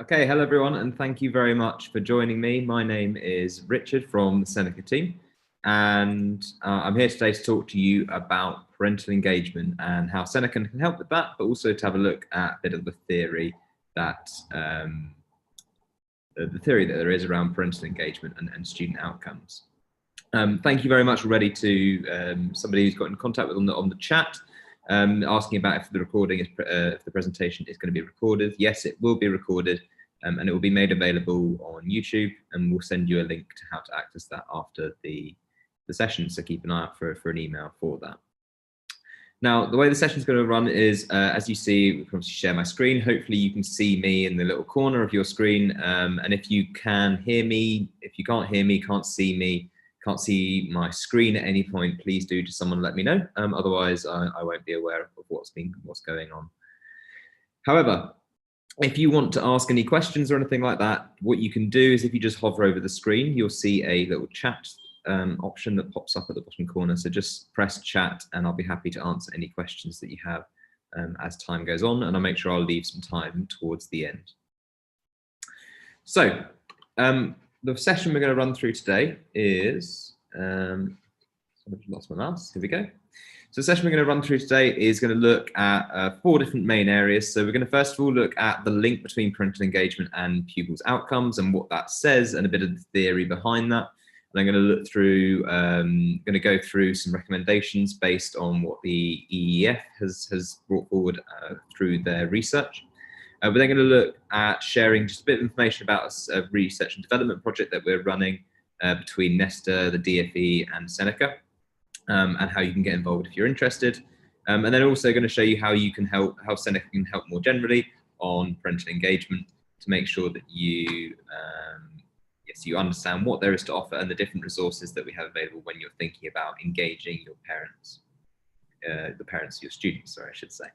Okay, hello everyone, and thank you very much for joining me. My name is Richard from the Seneca team, and I'm here today to talk to you about parental engagement and how Seneca can help with that, but also to have a look at a bit of the theory that there is around parental engagement and student outcomes. Thank you very much already to somebody who's got in contact with on the chat. Asking about if the recording is if the presentation is going to be recorded. Yes, it will be recorded, and it will be made available on YouTube, and we'll send you a link to how to access that after the session, so keep an eye out for an email for that. Now, the way the session is going to run is, as you see, we can obviously share my screen. Hopefully you can see me in the little corner of your screen, and if you can hear me, if you can't hear me, can't see me, can't see my screen at any point, please do just someone let me know. Otherwise, I won't be aware of what's going on. However, if you want to ask any questions or anything like that, what you can do is if you just hover over the screen, you'll see a little chat option that pops up at the bottom corner. So just press chat and I'll be happy to answer any questions that you have as time goes on, and I'll make sure I'll leave some time towards the end. So, the session we're going to run through today is, I've lost my mouse, here we go. So the session we're going to run through today is going to look at 4 different main areas. So we're going to first of all look at the link between parental engagement and pupils' outcomes and what that says and a bit of the theory behind that. And I'm going to look through, going to go through some recommendations based on what the EEF has brought forward through their research. We're then going to look at sharing just a bit of information about a research and development project that we're running between Nesta, the DFE, and Seneca, and how you can get involved if you're interested. And then also going to show you how you can help, how Seneca can help more generally on parental engagement to make sure that you, you understand what there is to offer and the different resources that we have available when you're thinking about engaging your parents, the parents of your students, sorry, I should say.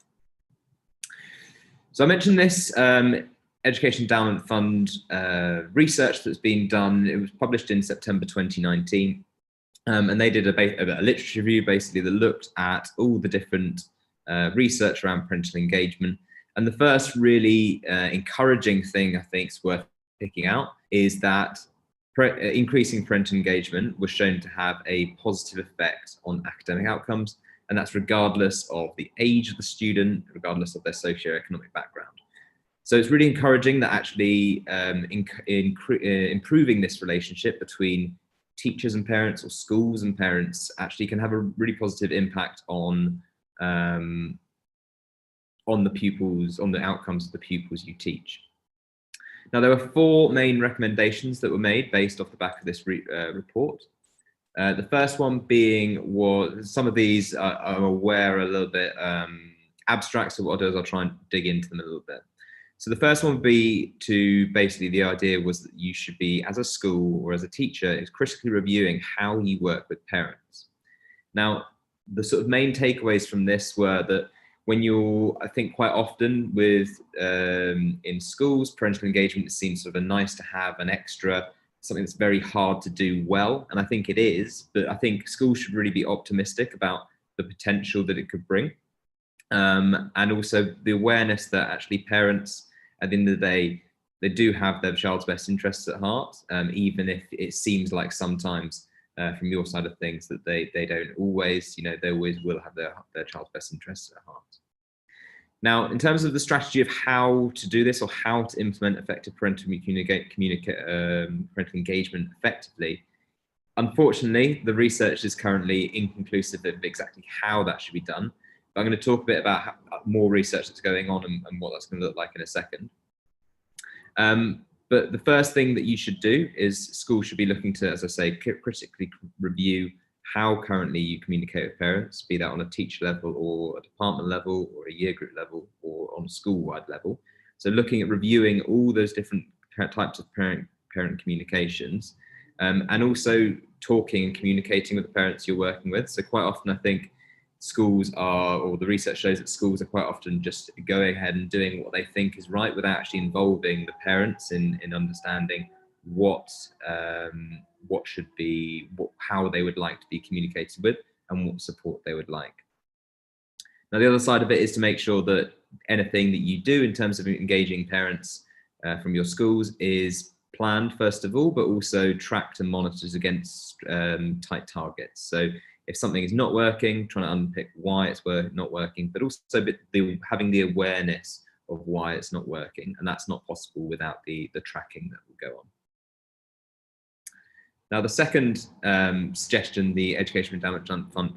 So I mentioned this Education Endowment Fund research that's been done. It was published in September 2019, and they did a literature review basically that looked at all the different research around parental engagement. And the first really encouraging thing I think is worth picking out is that increasing parental engagement was shown to have a positive effect on academic outcomes. And that's regardless of the age of the student, regardless of their socioeconomic background. So it's really encouraging that actually improving this relationship between teachers and parents or schools and parents actually can have a really positive impact on the pupils, on the outcomes of the pupils you teach. Now, there were 4 main recommendations that were made based off the back of this report. The first one being was, some of these I'm aware are a little bit abstract, so what I'll do is I'll try and dig into them a little bit. So the first one would be to basically, the idea was that you should be, as a school or as a teacher, is critically reviewing how you work with parents. Now, the sort of main takeaways from this were that when you're, I think quite often with in schools, parental engagement seems sort of a nice to have, an extra, something that's very hard to do well, and I think it is, but I think schools should really be optimistic about the potential that it could bring, and also the awareness that actually parents, at the end of the day, they do have their child's best interests at heart, even if it seems like sometimes from your side of things that they don't always, they always will have their child's best interests at heart. Now, in terms of the strategy of how to do this or how to implement effective parental engagement effectively, unfortunately, the research is currently inconclusive of exactly how that should be done. But I'm going to talk a bit about more research that's going on and what that's going to look like in a second. But the first thing that you should do is schools should be looking to, as I say, critically review how currently you communicate with parents, be that on a teacher level or a department level or a year group level or on a school-wide level. So looking at reviewing all those different types of parent communications, and also talking and communicating with the parents you're working with. So quite often I think schools are, or the research shows that schools are quite often just going ahead and doing what they think is right without actually involving the parents in understanding what should be, how they would like to be communicated with and what support they would like. Now, the other side of it is to make sure that anything that you do in terms of engaging parents from your schools is planned first of all, but also tracked and monitored against tight targets. So if something is not working, trying to unpick why it's not working, but also having the awareness of why it's not working, and that's not possible without the tracking that will go on. Now, the second suggestion the Education Endowment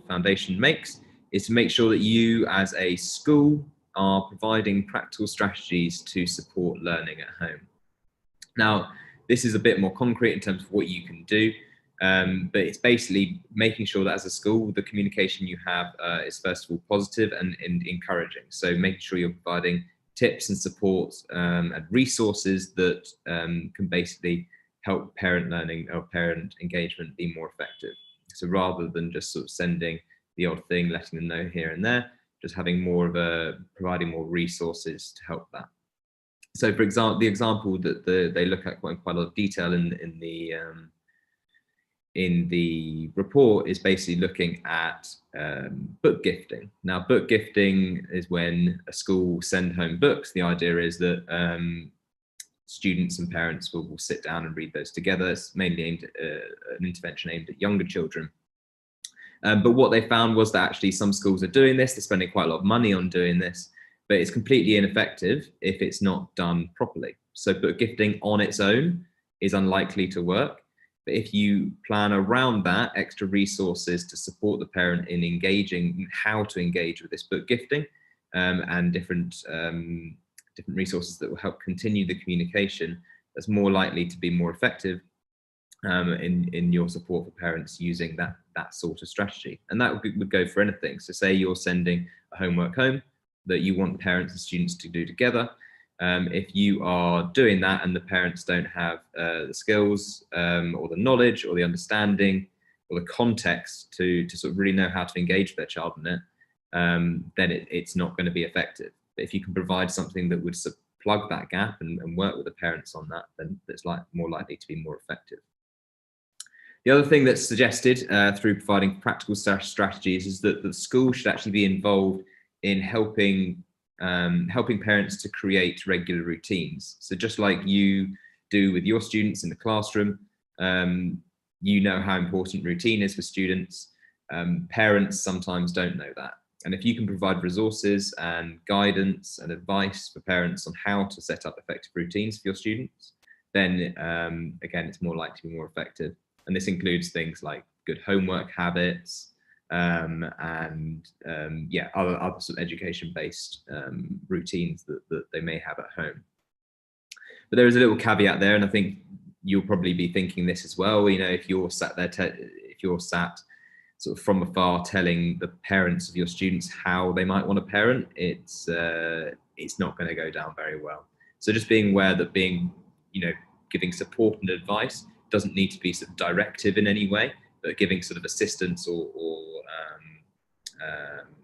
Foundation makes is to make sure that you as a school are providing practical strategies to support learning at home. Now, this is a bit more concrete in terms of what you can do, but it's basically making sure that as a school, the communication you have is first of all positive and encouraging. So making sure you're providing tips and support and resources that can basically help parent learning or parent engagement be more effective. So rather than just sort of sending the odd thing, letting them know here and there, just having more of providing more resources to help that. So for example, the example that they look at quite a lot of detail in the report is basically looking at book gifting. Now, book gifting is when a school will send home books. The idea is that students and parents will sit down and read those together. It's mainly aimed at an intervention aimed at younger children. But what they found was that actually some schools are doing this. They're spending quite a lot of money on doing this, but it's completely ineffective if it's not done properly. So book gifting on its own is unlikely to work. But if you plan around that, extra resources to support the parent in engaging, how to engage with this book gifting, and different resources that will help continue the communication, that's more likely to be more effective in your support for parents using that sort of strategy. And that would go for anything. So say you're sending a homework home that you want parents and students to do together. If you are doing that and the parents don't have the skills or the knowledge or the understanding or the context to sort of really know how to engage their child in it, then it's not going to be effective. But if you can provide something that would plug that gap and work with the parents on that, then it's more likely to be more effective. The other thing that's suggested through providing practical strategies is that the school should actually be involved in helping parents to create regular routines. So just like you do with your students in the classroom, you know how important routine is for students. Parents sometimes don't know that. And if you can provide resources and guidance and advice for parents on how to set up effective routines for your students, then again, it's more likely to be more effective. And this includes things like good homework habits, and other sort of education-based routines that they may have at home. But there is a little caveat there, and I think you'll probably be thinking this as well. You know, if you're sat there, if you're sat sort of from afar telling the parents of your students how they might want to parent, it's not going to go down very well. So just being aware that giving support and advice doesn't need to be sort of directive in any way, but giving sort of assistance or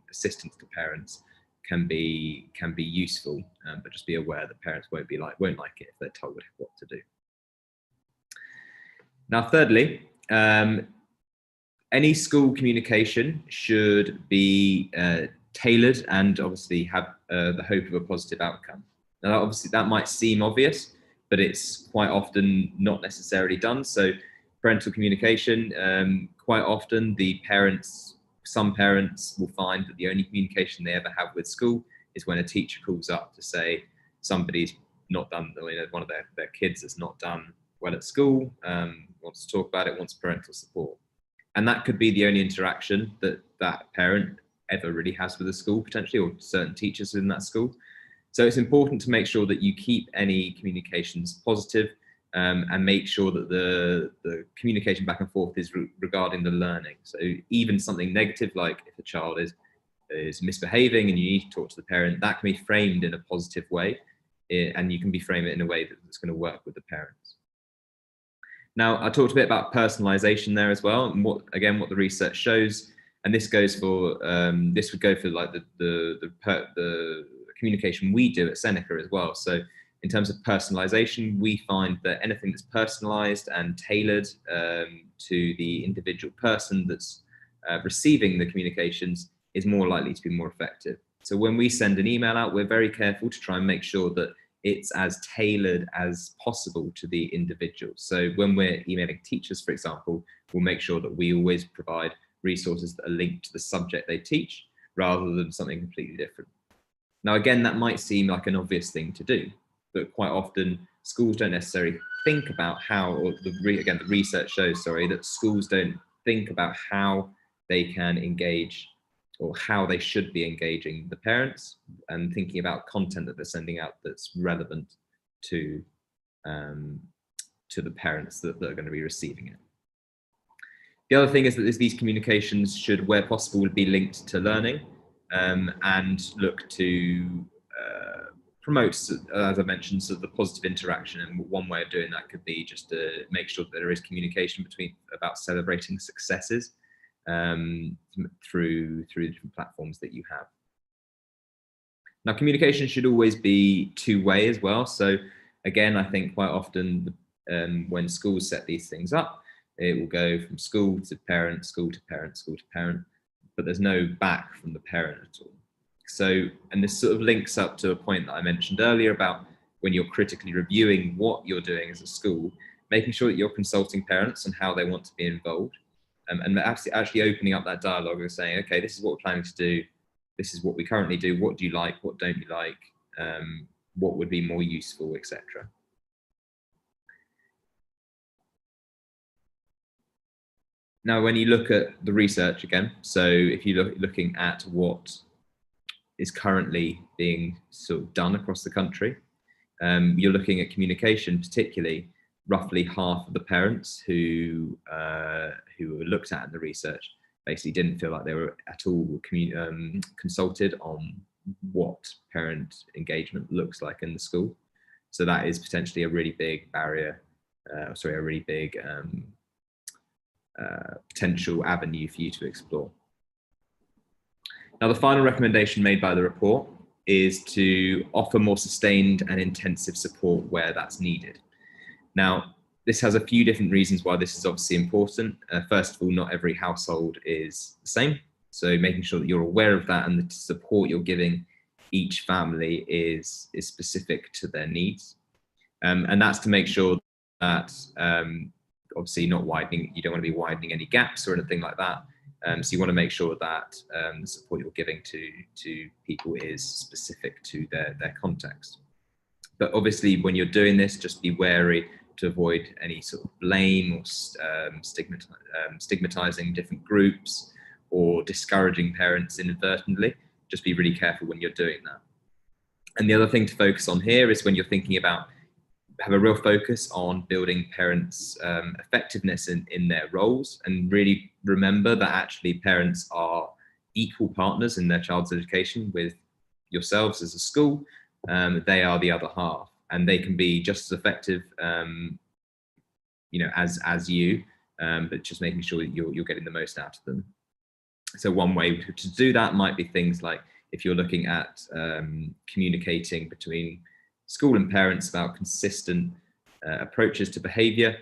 assistance to parents can be useful, but just be aware that parents won't like it if they're told what to do. Now, thirdly, any school communication should be tailored and obviously have the hope of a positive outcome. Now, obviously, that might seem obvious, but it's quite often not necessarily done. So parental communication, quite often some parents will find that the only communication they ever have with school is when a teacher calls up to say somebody's not done, one of their kids has not done well at school, wants to talk about it, wants parental support. And that could be the only interaction that parent ever really has with the school, potentially, or certain teachers in that school. So it's important to make sure that you keep any communications positive, and make sure that the communication back and forth is regarding the learning. So even something negative, like if a child is misbehaving and you need to talk to the parent, that can be framed in a positive way, and you can frame it in a way that's going to work with the parents. Now, I talked a bit about personalization there as well, and what the research shows, and this goes for this would go for like the communication we do at Seneca as well. So in terms of personalization, we find that anything that's personalized and tailored to the individual person that's receiving the communications is more likely to be more effective. So when we send an email out, we're very careful to try and make sure that it's as tailored as possible to the individual. So when we're emailing teachers, for example, we'll make sure that we always provide resources that are linked to the subject they teach rather than something completely different. Now, again, that might seem like an obvious thing to do, but quite often schools don't necessarily think about how, or again, the research shows, sorry, that schools don't think about how they can engage or how they should be engaging the parents and thinking about content that they're sending out that's relevant to the parents that are going to be receiving it. The other thing is that these communications should, where possible, be linked to learning and look to promote, as I mentioned, sort of the positive interaction. And one way of doing that could be just to make sure that there is communication about celebrating successes through the different platforms that you have. Now, communication should always be two-way as well. So again, I think quite often when schools set these things up, it will go from school to parent, school to parent, school to parent, but there's no back from the parent at all. So, and this sort of links up to a point that I mentioned earlier about when you're critically reviewing what you're doing as a school, making sure that you're consulting parents on how they want to be involved. And actually opening up that dialogue and saying, okay, this is what we're planning to do. This is what we currently do. What do you like? What don't you like? What would be more useful, etc. Now, when you look at the research again, so if you're looking at what is currently being sort of done across the country, you're looking at communication, particularly. Roughly half of the parents who were looked at in the research basically didn't feel like they were at all consulted on what parent engagement looks like in the school. So that is potentially a really big barrier, a really big potential avenue for you to explore. Now, the final recommendation made by the report is to offer more sustained and intensive support where that's needed. Now, this has a few different reasons why this is obviously important. First of all, not every household is the same. So making sure that you're aware of that and the support you're giving each family is specific to their needs. And that's to make sure that obviously not widening, you don't want to be widening any gaps or anything like that. So you want to make sure that the support you're giving to people is specific to their context. But obviously when you're doing this, just be wary to avoid any sort of blame or stigmatizing different groups or discouraging parents inadvertently. Just be really careful when you're doing that. And the other thing to focus on here is when you're thinking about, have a real focus on building parents' effectiveness in their roles, and really remember that actually parents are equal partners in their child's education with yourselves as a school. They are the other half, and they can be just as effective, as you, but just making sure that you're getting the most out of them. So one way to do that might be things like, if you're looking at communicating between school and parents about consistent approaches to behaviour,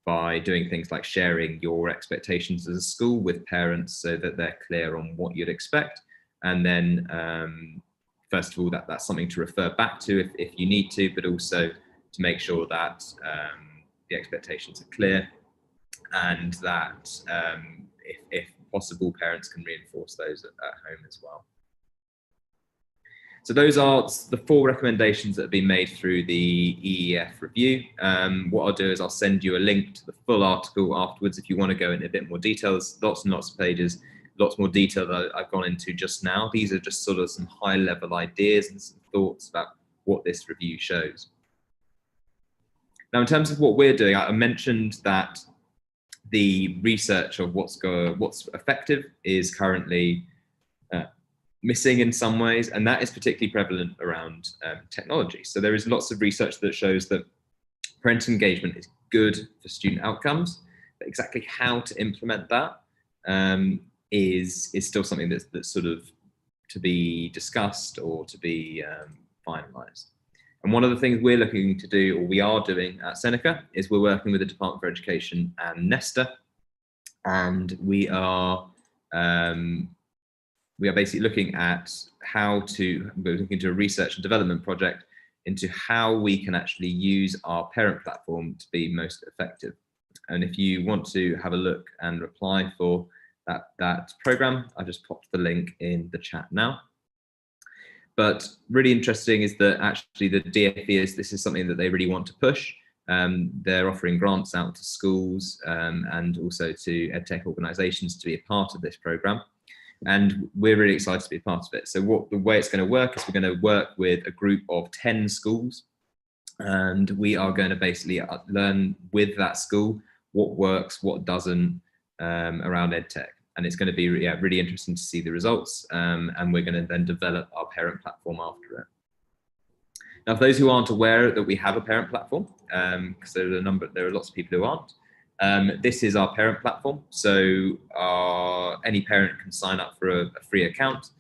by doing things like sharing your expectations as a school with parents so that they're clear on what you'd expect. And then first of all, that's something to refer back to if you need to, but also to make sure that the expectations are clear, and that if possible, parents can reinforce those at home as well. So those are the 4 recommendations that have been made through the EEF review. What I'll do is I'll send you a link to the full article afterwards if you want to go into a bit more detail. There's lots and lots of pages, lots more detail that I've gone into just now. These are just sort of some high-level ideas and some thoughts about what this review shows. Now, in terms of what we're doing, I mentioned that the research of what's effective is currently missing in some ways, and that is particularly prevalent around technology. So there is lots of research that shows that parental engagement is good for student outcomes, but exactly how to implement that is still something that's sort of to be discussed or to be finalised. And one of the things we're looking to do, or we are doing at Seneca, is we're working with the Department for Education and Nesta, and we are basically looking at we're looking into a research and development project into how we can actually use our parent platform to be most effective. And if you want to have a look and apply for that program, I just popped the link in the chat now. But really interesting is that actually the DFE this is something that they really want to push. They're offering grants out to schools and also to EdTech organizations to be a part of this program. And we're really excited to be a part of it. So the way it's going to work is we're going to work with a group of 10 schools, and we are going to basically learn with that school what works, what doesn't around EdTech. And it's going to be really interesting to see the results. And we're going to then develop our parent platform after it. Now, for those who aren't aware that we have a parent platform, because there are lots of people who aren't, this is our parent platform. So any parent can sign up for a free account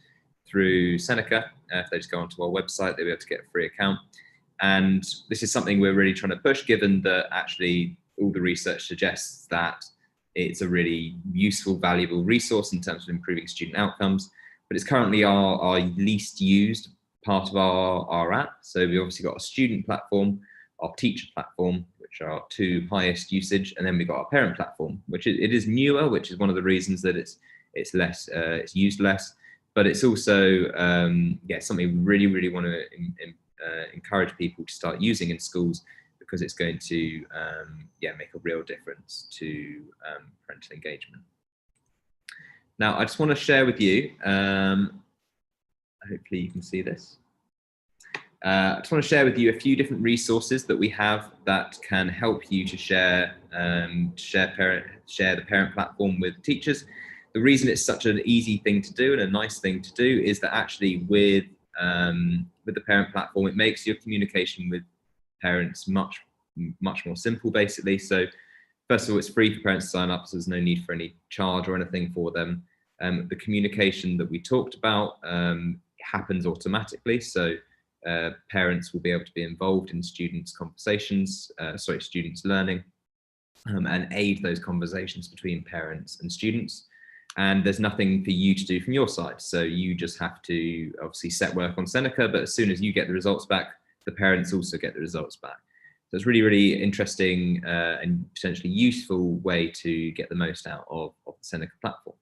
through Seneca. If they just go onto our website, they'll be able to get a free account. And this is something we're really trying to push, given that actually all the research suggests that it's a really useful, valuable resource in terms of improving student outcomes, but it's currently our least used part of our app. So we've obviously got a student platform, our teacher platform, which are our two highest usage, and then we've got our parent platform, which it is newer, which is one of the reasons that it's used less, but it's also something we really want to encourage people to start using in schools, because it's going to make a real difference to parental engagement. Now, I just want to share with you, hopefully you can see this. I just want to share with you a few different resources that we have that can help you to share the parent platform with teachers. The reason it's such an easy thing to do and a nice thing to do is that actually with the parent platform, it makes your communication with parents much more simple, basically. So first of all, it's free for parents to sign up, so there's no need for any charge or anything for them. The communication that we talked about happens automatically, so parents will be able to be involved in students' conversations, students' learning, and aid those conversations between parents and students. And there's nothing for you to do from your side, so you just have to obviously set work on Seneca, but as soon as you get the results back, the parents also get the results back. So it's really interesting and potentially useful way to get the most out of the Seneca platform.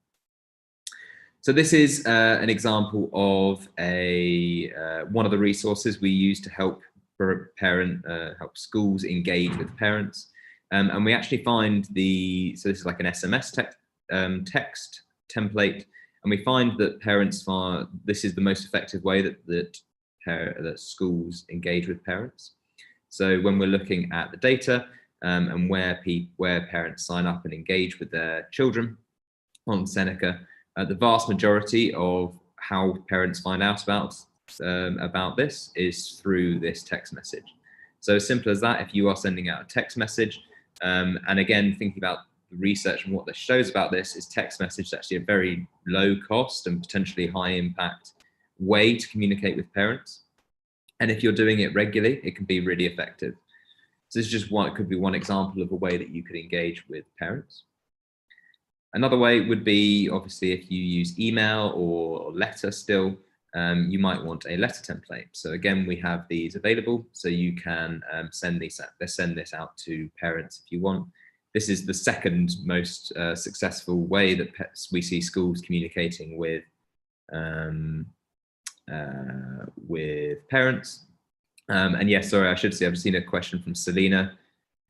So this is an example of one of the resources we use to help help schools engage with parents. And we actually find so this is like an SMS text template, and we find that parents this is the most effective way that schools engage with parents. So when we're looking at the data and where parents sign up and engage with their children on Seneca, the vast majority of how parents find out about this is through this text message. So as simple as that, if you are sending out a text message, and again, thinking about the research and what this shows about this, is text message is actually a very low cost and potentially high impact way to communicate with parents. And if you're doing it regularly, it can be really effective. So this is just could be one example of a way that you could engage with parents. Another way would be, obviously, if you use email or letter still, you might want a letter template. So again, we have these available, so you can send this out to parents if you want. This is the second most successful way that we see schools communicating with parents. And yes, sorry, I should say I've seen a question from Selena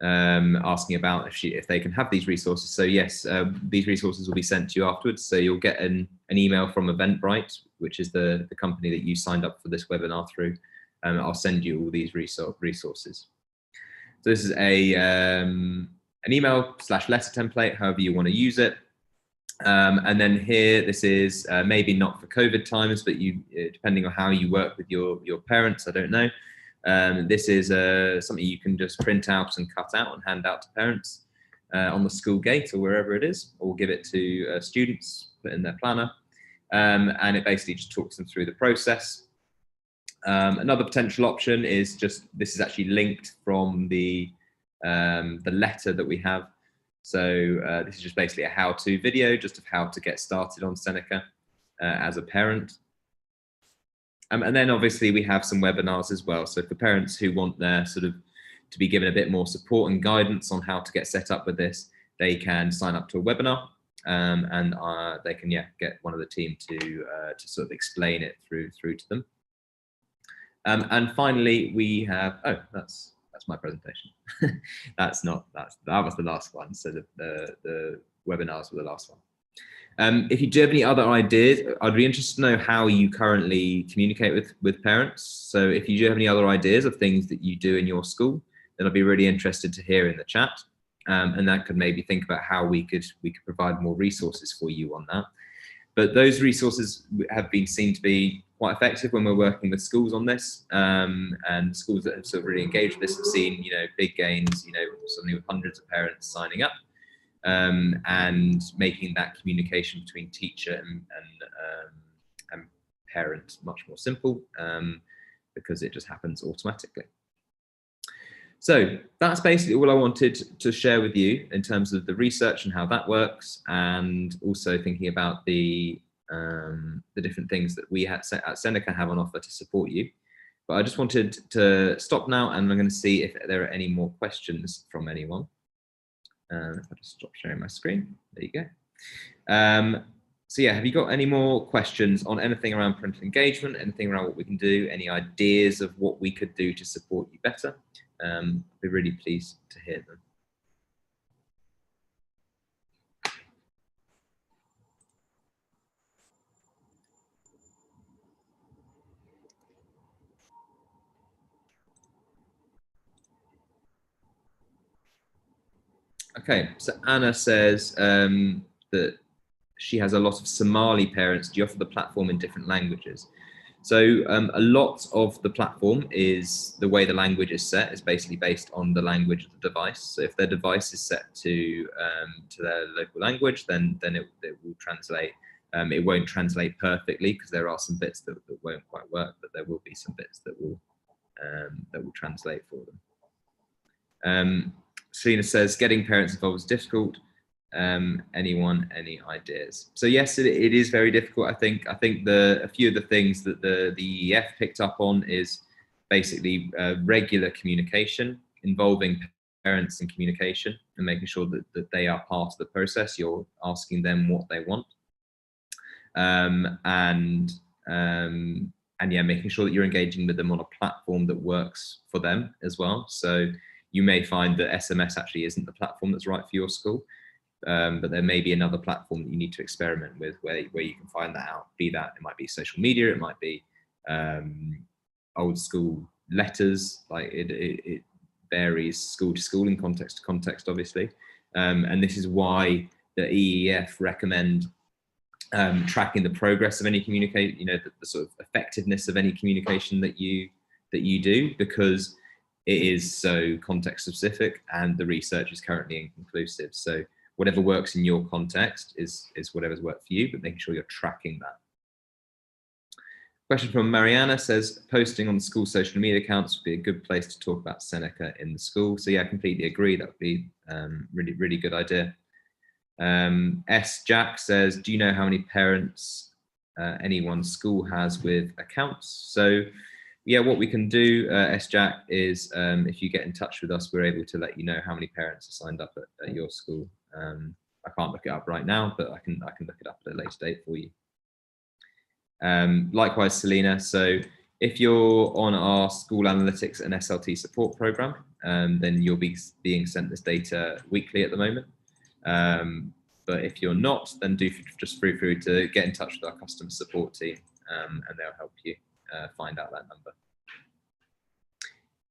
asking about if they can have these resources. So yes, these resources will be sent to you afterwards. So you'll get an email from Eventbrite, which is the company that you signed up for this webinar through. I'll send you all these resources. So this is an email/letter template, however you want to use it. And then here, this is maybe not for COVID times, but depending on how you work with your parents, I don't know. This is something you can just print out and cut out and hand out to parents on the school gate or wherever it is, or give it to students, put in their planner. And it basically just talks them through the process. Another potential option is this is actually linked from the letter that we have. So this is just basically a how-to video, just of how to get started on Seneca as a parent. And then obviously we have some webinars as well. So for parents who want their sort of to be given a bit more support and guidance on how to get set up with this, they can sign up to a webinar, and they can get one of the team to sort of explain it through to them. And finally, we have that's my presentation. that was the last one. So the webinars were the last one. If you do have any other ideas, I'd be interested to know how you currently communicate with parents. So if you do have any other ideas of things that you do in your school, then I'd be really interested to hear in the chat. And that could maybe think about how we could provide more resources for you on that. But those resources have been seen to be quite effective when we're working with schools on this, and schools that have sort of really engaged with this have seen, big gains, suddenly with hundreds of parents signing up, and making that communication between teacher and parent much more simple, because it just happens automatically. So that's basically all I wanted to share with you in terms of the research and how that works, and also thinking about the different things that we at Seneca have on offer to support you. But I just wanted to stop now, and I'm going to see if there are any more questions from anyone. If I just stop sharing my screen, there you go. So yeah, have you got any more questions on anything around parental engagement, anything around what we can do, any ideas of what we could do to support you better? I'd be really pleased to hear them. Okay, so Anna says that she has a lot of Somali parents. Do you offer the platform in different languages? So a lot of the platform is the way the language is set is basically based on the language of the device. So if their device is set to their local language, then it will translate. It won't translate perfectly because there are some bits that won't quite work, but there will be some bits that will translate for them. Selena says getting parents involved is difficult. Anyone, any ideas? So yes, it is very difficult. I think a few of the things that the EEF picked up on is basically regular communication involving parents in communication and making sure that they are part of the process. You're asking them what they want, and yeah, making sure that you're engaging with them on a platform that works for them as well. So you may find that SMS actually isn't the platform that's right for your school. But there may be another platform that you need to experiment with where you can find that out. Be that it might be social media, it might be old school letters. Like it varies school to school and context to context, obviously. And this is why the EEF recommend tracking the progress of any communication. The sort of effectiveness of any communication that you do, because it is so context specific and the research is currently inconclusive. So whatever works in your context is whatever's worked for you, but making sure you're tracking that. Question from Mariana says, posting on the school social media accounts would be a good place to talk about Seneca in the school. So yeah, I completely agree. That would be really, really good idea. S. Jack says, do you know how many parents any one school has with accounts? So yeah, what we can do, S. Jack, is if you get in touch with us, we're able to let you know how many parents are signed up at your school. I can't look it up right now, but I can look it up at a later date for you. Likewise, Selena. So if you're on our school analytics and SLT support program, then you'll be being sent this data weekly at the moment. But if you're not, then do just feel free to get in touch with our customer support team, and they'll help you find out that number.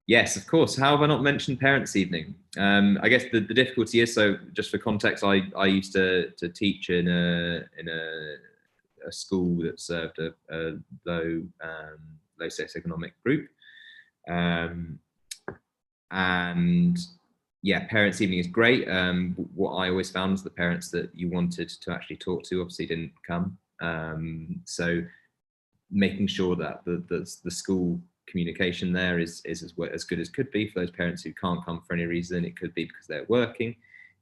Yes, of course. How have I not mentioned Parents' Evening? I guess the difficulty is, so just for context, I used to teach in a school that served a low socioeconomic group, and yeah, Parents' Evening is great. What I always found was the parents that you wanted to actually talk to obviously didn't come. So making sure that the school communication there is as good as could be for those parents who can't come for any reason. It could be because they're working.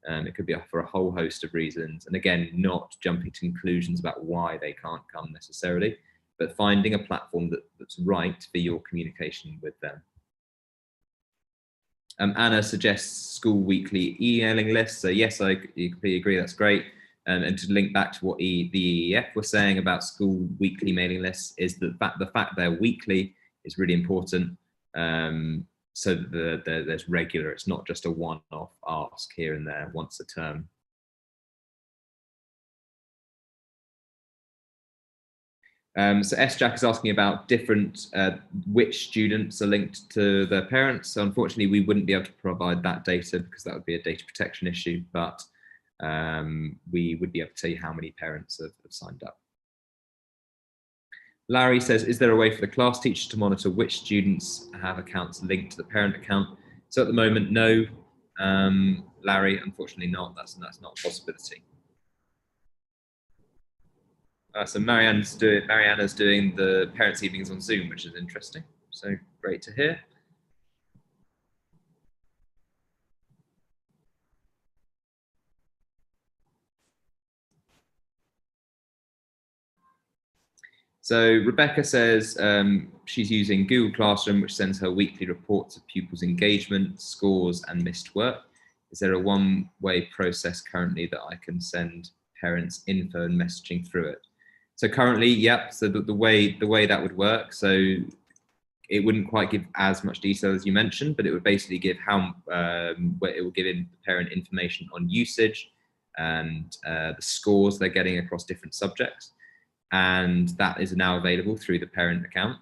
It could be for a whole host of reasons. And again, not jumping to conclusions about why they can't come necessarily, but finding a platform that's right for your communication with them. Anna suggests school weekly emailing lists. So yes, I completely agree. That's great. And to link back to what the EEF were saying about school weekly mailing lists is that the fact they're weekly is really important. So that there's regular. It's not just a one-off ask here and there once a term. So S-Jack is asking about which students are linked to their parents. So unfortunately, we wouldn't be able to provide that data because that would be a data protection issue, but we would be able to tell you how many parents have signed up. Larry says, is there a way for the class teacher to monitor which students have accounts linked to the parent account? So at the moment, no. Larry, unfortunately not. That's not a possibility. So Marianna's doing the parents' evenings on Zoom, which is interesting. So great to hear. So Rebecca says she's using Google Classroom, which sends her weekly reports of pupils' engagement, scores, and missed work. Is there a one-way process currently that I can send parents info and messaging through it? So currently, yep. So the way that would work, so it wouldn't quite give as much detail as you mentioned, but it would basically give where it will give in parent information on usage and the scores they're getting across different subjects. And that is now available through the parent account.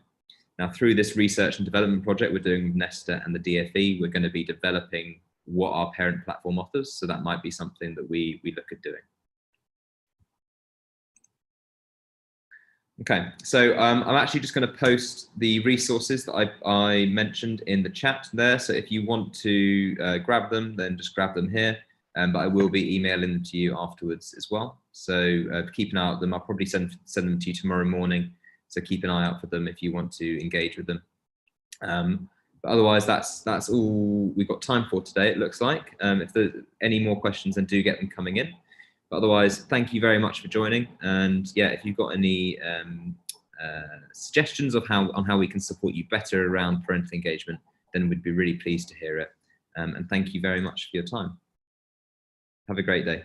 Now, through this research and development project we're doing with Nesta and the DFE, we're going to be developing what our parent platform offers. So that might be something that we look at doing. Okay, so I'm actually just going to post the resources that I mentioned in the chat there. So if you want to grab them, then just grab them here. But I will be emailing them to you afterwards as well. So keep an eye out for them. I'll probably send them to you tomorrow morning. So keep an eye out for them if you want to engage with them. But otherwise, that's all we've got time for today, it looks like. If there's any more questions, then do get them coming in. But otherwise, thank you very much for joining. And yeah, if you've got any suggestions of how we can support you better around parental engagement, then we'd be really pleased to hear it. And thank you very much for your time. Have a great day.